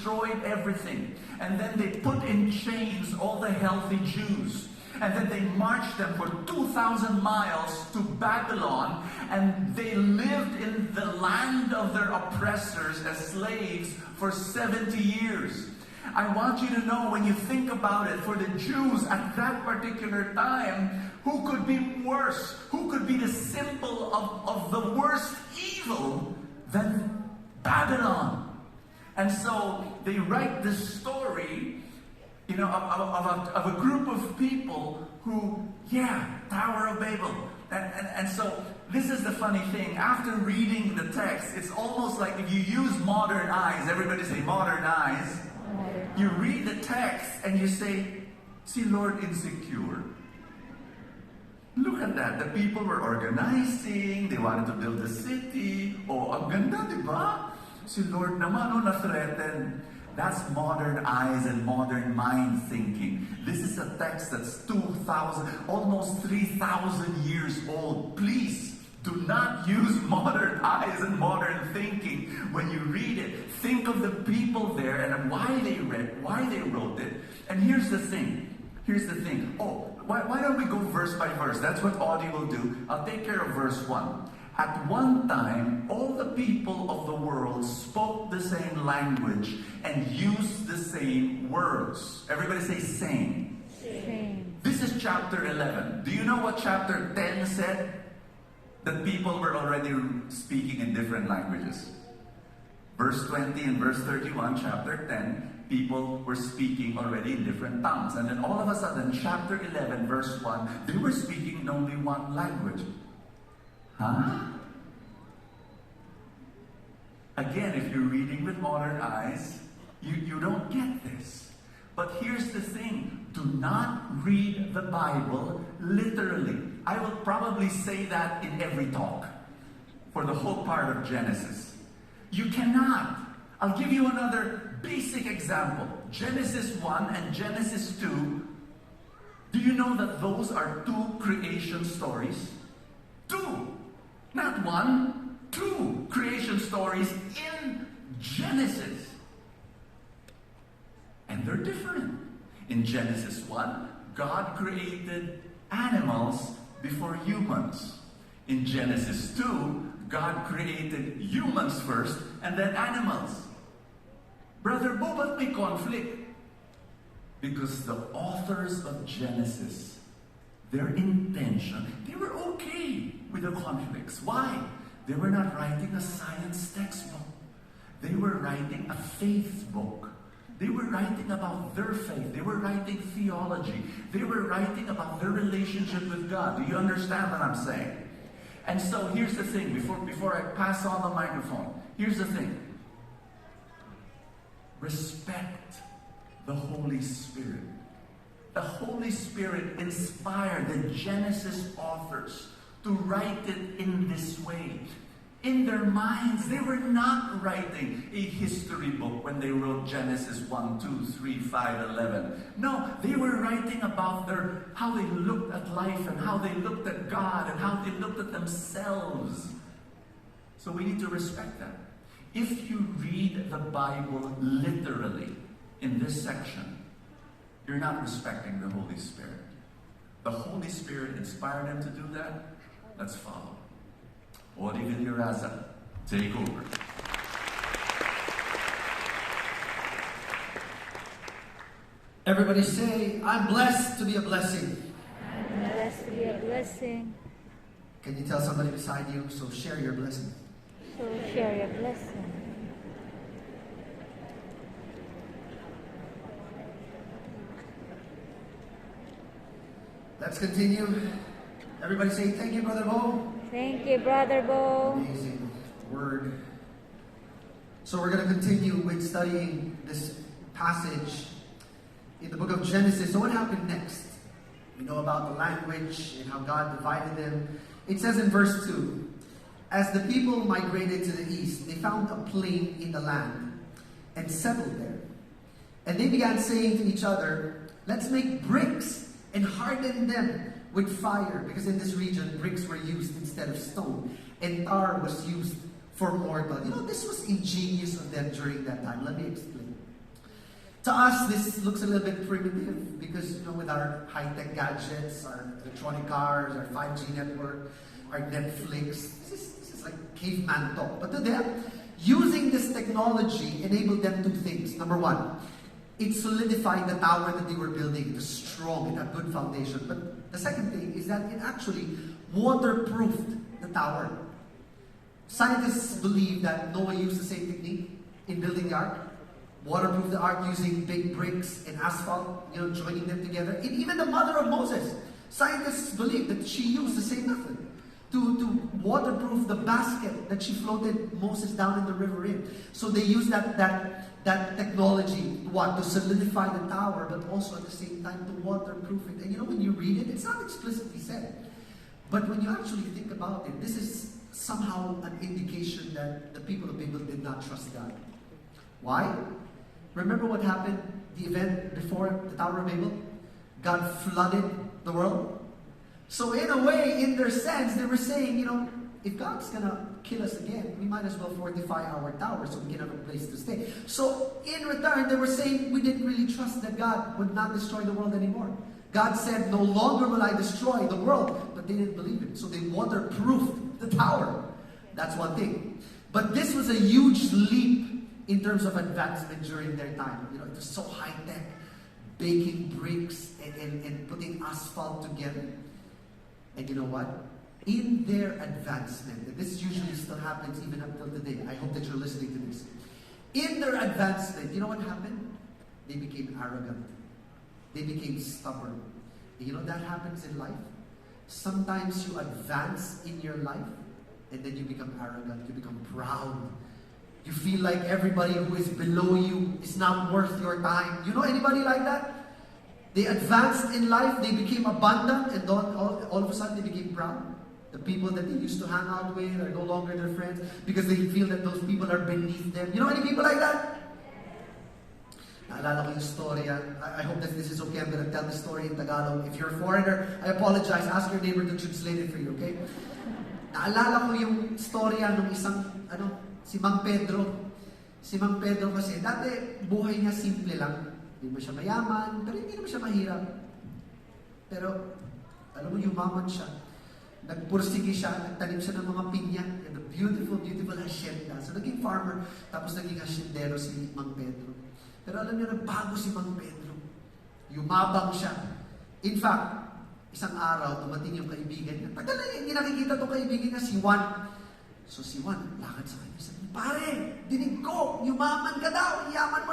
destroyed everything. And then they put in chains all the healthy Jews. And then they marched them for 2,000 miles to Babylon, and they lived in the land of their oppressors as slaves for 70 years. I want you to know, when you think about it, for the Jews at that particular time, who could be worse? Who could be the symbol of the worst evil than Babylon? And so they write this story, you know, of a group of people who, Tower of Babel. And so this is the funny thing. After reading the text, it's almost like if you use modern eyes, everybody say modern eyes. You read the text and you say, si Lord insecure. Look at that. The people were organizing. They wanted to build a city. Oh, ang ganda, di ba? Si Lord naman, na-threaten. That's modern eyes and modern mind thinking. This is a text that's 2,000, almost 3,000 years old. Please, do not use modern eyes and modern thinking when you read it. Think of the people there and why they wrote it. And here's the thing. Oh, why don't we go verse by verse? That's what Audee will do. I'll take care of verse 1. At one time, all the people of the world spoke the same language and used the same words. Everybody say same. Same. This is chapter 11. Do you know what chapter 10 said? That people were already speaking in different languages. Verse 20 and verse 31, chapter 10, people were speaking already in different tongues. And then all of a sudden, chapter 11, verse 1, they were speaking in only one language. Huh? Again, if you're reading with modern eyes, you don't get this. But here's the thing. Do not read the Bible literally. I will probably say that in every talk for the whole part of Genesis. You cannot. I'll give you another basic example. Genesis 1 and Genesis 2. Do you know that those are two creation stories? Two. Not one, two creation stories in Genesis. And they're different. In Genesis 1, God created animals before humans. In Genesis 2, God created humans first and then animals. Brother Bo, but may conflict? Because the authors of Genesis, their intention, they were okay with the conflicts. Why? They were not writing a science textbook. They were writing a faith book. They were writing about their faith. They were writing theology. They were writing about their relationship with God. Do you understand what I'm saying? And so here's the thing, before I pass on the microphone, here's the thing. Respect the Holy Spirit. The Holy Spirit inspired the Genesis authors to write it in this way. In their minds, they were not writing a history book when they wrote Genesis 1, 2, 3, 5, 11. No, they were writing about how they looked at life and how they looked at God and how they looked at themselves. So we need to respect that. If you read the Bible literally in this section, you're not respecting the Holy Spirit. The Holy Spirit inspired them to do that. Let's follow. Audeevillaraza, take over. Everybody say, I'm blessed to be a blessing. I'm blessed to be a blessing. Can you tell somebody beside you, so share your blessing? So share your blessing. Let's continue. Everybody say, thank you, Brother Bo. Thank you, Brother Bo. Amazing word. So we're going to continue with studying this passage in the book of Genesis. So what happened next? We know about the language and how God divided them. It says in verse 2, as the people migrated to the east, they found a plain in the land and settled there. And they began saying to each other, let's make bricks and harden them with fire, because in this region, bricks were used instead of stone, and tar was used for mortar. You know, this was ingenious of them during that time. Let me explain. To us, this looks a little bit primitive because, with our high-tech gadgets, our electronic cars, our 5G network, our Netflix, this is like caveman talk. But to them, using this technology enabled them two things. Number one, it solidified the tower that they were building. It was strong, it had good foundation. But the second thing is that it actually waterproofed the tower. Scientists believe that Noah used the same technique in building the ark. Waterproof the ark using big bricks and asphalt, joining them together. And even the mother of Moses, scientists believe that she used the same method to waterproof the basket that she floated Moses down in the river in. So they used that technology, to solidify the tower, but also at the same time to waterproof it. And when you read it, it's not explicitly said. But when you actually think about it, this is somehow an indication that the people of Babel did not trust God. Why? Remember what happened, the event before the Tower of Babel? God flooded the world. So in a way, in their sense, they were saying, if God's going to kill us again, we might as well fortify our tower so we can have a place to stay. So in return, they were saying, we didn't really trust that God would not destroy the world anymore. God said, no longer will I destroy the world. But they didn't believe it. So they waterproofed the tower. That's one thing. But this was a huge leap in terms of advancement during their time. It was so high-tech, baking bricks and putting asphalt together. And you know what? In their advancement, and this usually still happens even up till today. I hope that you're listening to this. In their advancement, you know what happened? They became arrogant. They became stubborn. And that happens in life. Sometimes you advance in your life, and then you become arrogant. You become proud. You feel like everybody who is below you is not worth your time. You know anybody like that? They advanced in life, they became abundant, and all of a sudden they became proud. The people that they used to hang out with are no longer their friends because they feel that those people are beneath them. You know any people like that? Naalala ko yung storya. I hope that this is okay. I'm going to tell the story in Tagalog. If you're a foreigner, I apologize. Ask your neighbor to translate it for you, okay? Naalala ko yung storya ng isang, si Mang Pedro. Si Mang Pedro kasi, dati buhay niya simple lang. Hindi mo siya mayaman, pero hindi naman siya mahirap. Pero, alam mo, yumaman siya. Nagpursige siya, nagtanim siya ng mga pinya. And a beautiful, beautiful hacienda. So, naging farmer, tapos naging haciendero si Mang Pedro. Pero alam niyo, nagbago si Mang Pedro. Yumabang siya. In fact, isang araw, dumating yung kaibigan niya. Tagal na hindi nakikita itong kaibigan niya, si Juan. So si Juan, lakad sa kanya. Sabi, pare, dinig ko, yumaman ka daw, yaman mo